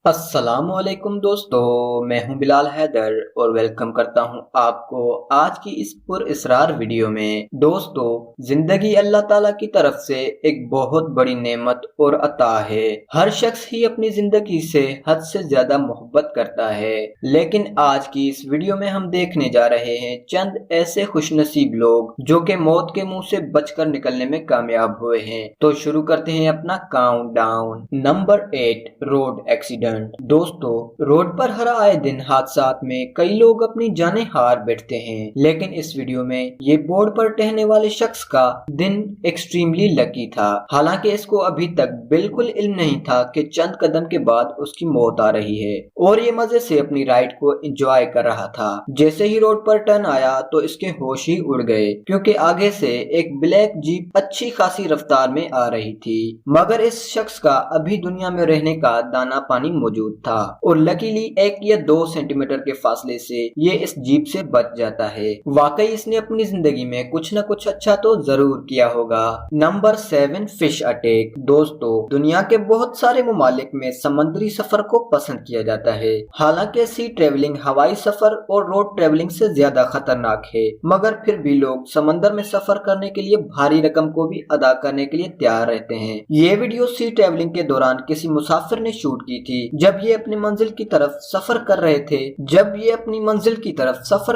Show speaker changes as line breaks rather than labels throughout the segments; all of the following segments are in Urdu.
السلام علیکم دوستو، میں ہوں بلال حیدر اور ویلکم کرتا ہوں آپ کو آج کی اس پر اسرار ویڈیو میں۔ دوستو، زندگی اللہ تعالیٰ کی طرف سے ایک بہت بڑی نعمت اور عطا ہے۔ ہر شخص ہی اپنی زندگی سے حد سے زیادہ محبت کرتا ہے، لیکن آج کی اس ویڈیو میں ہم دیکھنے جا رہے ہیں چند ایسے خوش نصیب لوگ جو کہ موت کے منہ سے بچ کر نکلنے میں کامیاب ہوئے ہیں۔ تو شروع کرتے ہیں اپنا count down. Number 8، road accident. دوستو، روڈ پر ہر آئے دن حادثات میں کئی لوگ اپنی جانیں ہار بیٹھتے ہیں، لیکن اس ویڈیو میں یہ بورڈ پر ٹہنے والے شخص کا دن ایکسٹریملی لکی تھا۔ حالانکہ اس کو ابھی تک بالکل علم نہیں تھا کہ چند قدم کے بعد اس کی موت آ رہی ہے، اور یہ مزے سے اپنی رائڈ کو انجوائے کر رہا تھا۔ جیسے ہی روڈ پر ٹرن آیا تو اس کے ہوش ہی اڑ گئے، کیونکہ آگے سے ایک بلیک جیپ اچھی خاصی رفتار میں آ رہی تھی، مگر اس شخص کا ابھی دنیا میں رہنے کا دانا پانی موجود تھا، اور لکیلی 1 یا 2 سینٹی میٹر کے فاصلے سے یہ اس جیپ سے بچ جاتا ہے۔ واقعی اس نے اپنی زندگی میں کچھ نہ کچھ اچھا تو ضرور کیا ہوگا۔ Number 7، fish attack. دوستو، دنیا کے بہت سارے ممالک میں سمندری سفر کو پسند کیا جاتا ہے، حالانکہ سی ٹریولنگ ہوائی سفر اور روڈ ٹریولنگ سے زیادہ خطرناک ہے، مگر پھر بھی لوگ سمندر میں سفر کرنے کے لیے بھاری رقم کو بھی ادا کرنے کے لیے تیار رہتے ہیں۔ یہ ویڈیو سی ٹریولنگ کے دوران کسی مسافر نے شوٹ کی تھی جب یہ اپنی منزل کی طرف سفر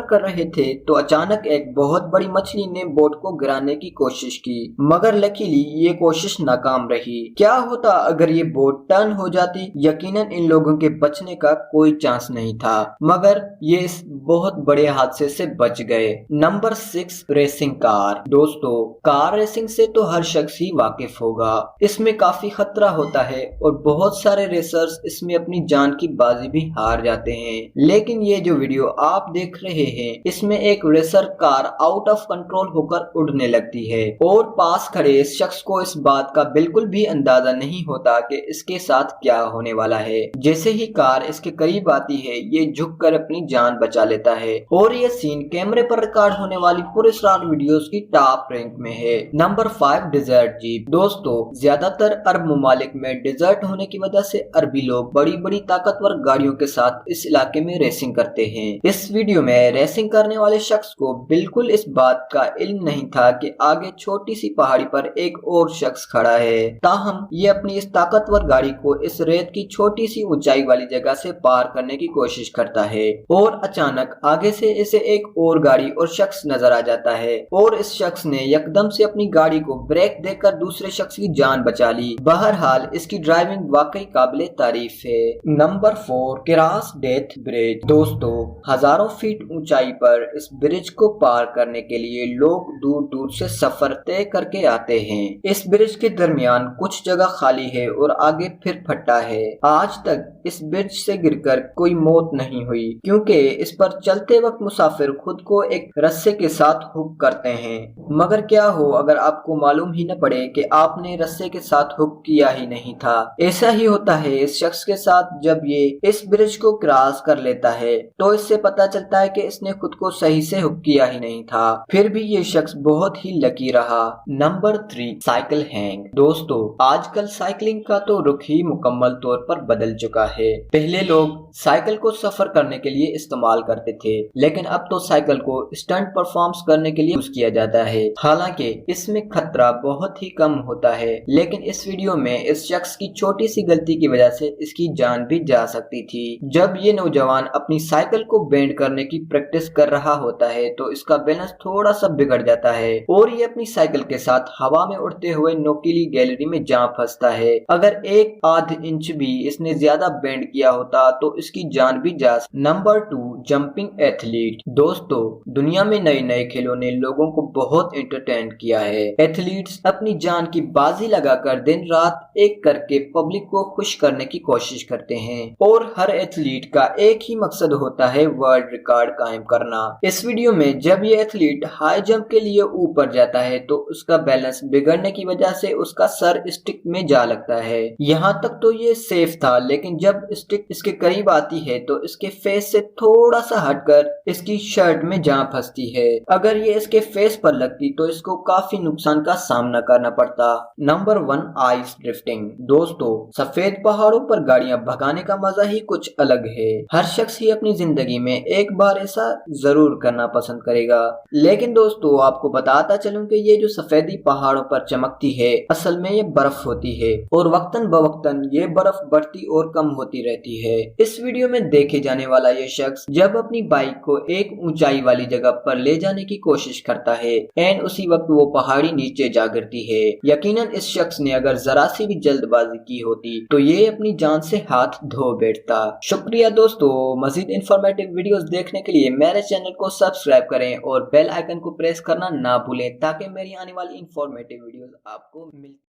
کر رہے تھے تو اچانک ایک بہت بڑی مچھلی نے بوٹ کو گرانے کی کوشش کی، مگر لکیلی یہ کوشش ناکام رہی۔ کیا ہوتا اگر یہ بوٹ ٹرن ہو جاتی؟ یقیناً ان لوگوں کے بچنے کا کوئی چانس نہیں تھا، مگر یہ اس بہت بڑے حادثے سے بچ گئے۔ نمبر 6، ریسنگ کار۔ دوستو، کار ریسنگ سے تو ہر شخص ہی واقف ہوگا۔ اس میں کافی خطرہ ہوتا ہے اور بہت سارے ریسرز اس میں اپنی جان کی بازی بھی ہار جاتے ہیں، لیکن یہ جو ویڈیو آپ دیکھ رہے ہیں اس میں ایک racer car out of control ہو کر اڑنے لگتی ہے، اور پاس کھڑے اس شخص کو اس بات کا بالکل بھی اندازہ نہیں ہوتا کہ اس کے ساتھ کیا ہونے والا ہے۔ جیسے ہی کار اس کے قریب آتی ہے یہ جھک کر اپنی جان بچا لیتا ہے، اور یہ سین کیمرے پر ریکارڈ ہونے والی پراسرار ویڈیوز کی ٹاپ رینک میں ہے۔ Number 5، desert jeep. دوستو، زیادہ تر عرب ممالک میں ڈیزرٹ ہونے کی وجہ سے عربی لوگ بڑی بڑی طاقتور گاڑیوں کے ساتھ اس علاقے میں ریسنگ کرتے ہیں۔ اس ویڈیو میں ریسنگ کرنے والے شخص کو بالکل اس بات کا علم نہیں تھا کہ آگے چھوٹی سی پہاڑی پر ایک اور شخص کھڑا ہے، تاہم یہ اپنی اس طاقتور گاڑی کو اس ریت کی چھوٹی سی اونچائی والی جگہ سے پار کرنے کی کوشش کرتا ہے، اور اچانک آگے سے اسے ایک اور گاڑی اور شخص نظر آ جاتا ہے، اور اس شخص نے یکدم سے اپنی گاڑی کو بریک دے کر دوسرے شخص کی جان بچا لی۔ بہرحال اس کی ڈرائیونگ واقعی قابل تعریف ہے۔ نمبر 4، کراس ڈیتھ برج۔ دوستو، ہزاروں فیٹ اونچائی پر اس برج کو پار کرنے کے لیے لوگ دور دور سے سفر طے کر کے آتے ہیں۔ اس برج کے درمیان کچھ جگہ خالی ہے اور آگے پھر پھٹا ہے۔ آج تک اس برج سے گر کر کوئی موت نہیں ہوئی، کیونکہ اس پر چلتے وقت مسافر خود کو ایک رسے کے ساتھ ہک کرتے ہیں، مگر کیا ہو اگر آپ کو معلوم ہی نہ پڑے کہ آپ نے رسے کے ساتھ ہک کیا ہی نہیں تھا۔ ایسا ہی ہوتا ہے اس شخص کے ساتھ جب یہ اس برج کو کراس کر لیتا ہے تو اس سے پتا چلتا ہے کہ اس نے خود کو صحیح سے ہک کیا ہی نہیں تھا، پھر بھی یہ شخص بہت ہی لکی رہا۔ Number 3، cycle hang. دوستو، آج کل سائیکلنگ کا تو رخ ہی مکمل طور پر بدل چکا ہے۔ پہلے لوگ سائیکل کو سفر کرنے کے لیے استعمال کرتے تھے، لیکن اب تو سائیکل کو اسٹنٹ پرفارمز کرنے کے لیے یوز کیا جاتا ہے۔ حالانکہ اس میں خطرہ بہت ہی کم ہوتا ہے، لیکن اس ویڈیو میں اس شخص کی چھوٹی سی غلطی کی وجہ سے اس کی جان بھی جا سکتی تھی۔ جب یہ نوجوان اپنی سائیکل کو بینڈ کرنے کی پریکٹس کر رہا ہوتا ہے تو اس کا بیلنس تھوڑا سا بگڑ جاتا ہے، اور یہ اپنی سائیکل کے ساتھ ہوا میں اڑتے ہوئے نوکیلی گیلری میں جا پھنستا ہے۔ اگر 1.5 انچ بھی اس نے زیادہ بینڈ کیا ہوتا تو اس کی جان بھی جا سکتی۔ Number 2، jumping athlete. دوستو، دنیا میں نئے نئے کھیلوں نے لوگوں کو بہت انٹرٹین کیا ہے۔ ایتھلیٹس اپنی جان کی بازی لگا کر دن رات ایک کر کے پبلک کو خوش کرنے کی کوشش کرتے ہیں، اور ہر ایتھلیٹ کا ایک ہی مقصد ہوتا ہے ورلڈ ریکارڈ قائم کرنا۔ اس ویڈیو میں جب یہ ایتھلیٹ ہائی جمپ کے لیے اوپر جاتا ہے تو اس کا بیلنس بگڑنے کی وجہ سے اس کا سر اسٹک میں جا لگتا ہے۔ یہاں تک تو یہ سیف تھا، لیکن جب اسٹک اس کے قریب آتی ہے تو اس کے فیس سے تھوڑا سا ہٹ کر اس کی شرٹ میں جا پھنستی ہے۔ اگر یہ اس کے فیس پر لگتی تو اس کو کافی نقصان کا سامنا کرنا پڑتا۔ Number 1، ice drifting. دوستو، سفید پہاڑوں پر گاڑیاں بھگانے کا مزہ ہی کچھ الگ ہے۔ ہر شخص ہی اپنی زندگی میں ایک بار ایسا ضرور کرنا پسند کرے گا۔ لیکن دوستو آپ کو بتاتا چلوں کہ یہ جو سفیدی پہاڑوں پر چمکتی ہے اصل میں یہ برف ہوتی ہے اور وقتاً بوقتاً یہ برف بڑھتی اور کم ہوتی رہتی ہے۔ اس ویڈیو میں دیکھے جانے والا یہ شخص جب اپنی بائک کو ایک اونچائی والی جگہ پر لے جانے کی کوشش کرتا ہے اسی وقت وہ پہاڑی نیچے جا گرتی ہے۔ یقیناً اس شخص نے اگر ذرا سی بھی جلد بازی کی ہوتی تو یہ اپنی جان سے ہاتھ دھو بیٹھتا۔ شکریہ دوستو، مزید انفارمیٹیو ویڈیوز دیکھنے کے لیے میرے چینل کو سبسکرائب کریں اور بیل آئیکن کو پریس کرنا نہ بھولیں تاکہ میری آنے والی انفارمیٹیو ویڈیوز آپ کو مل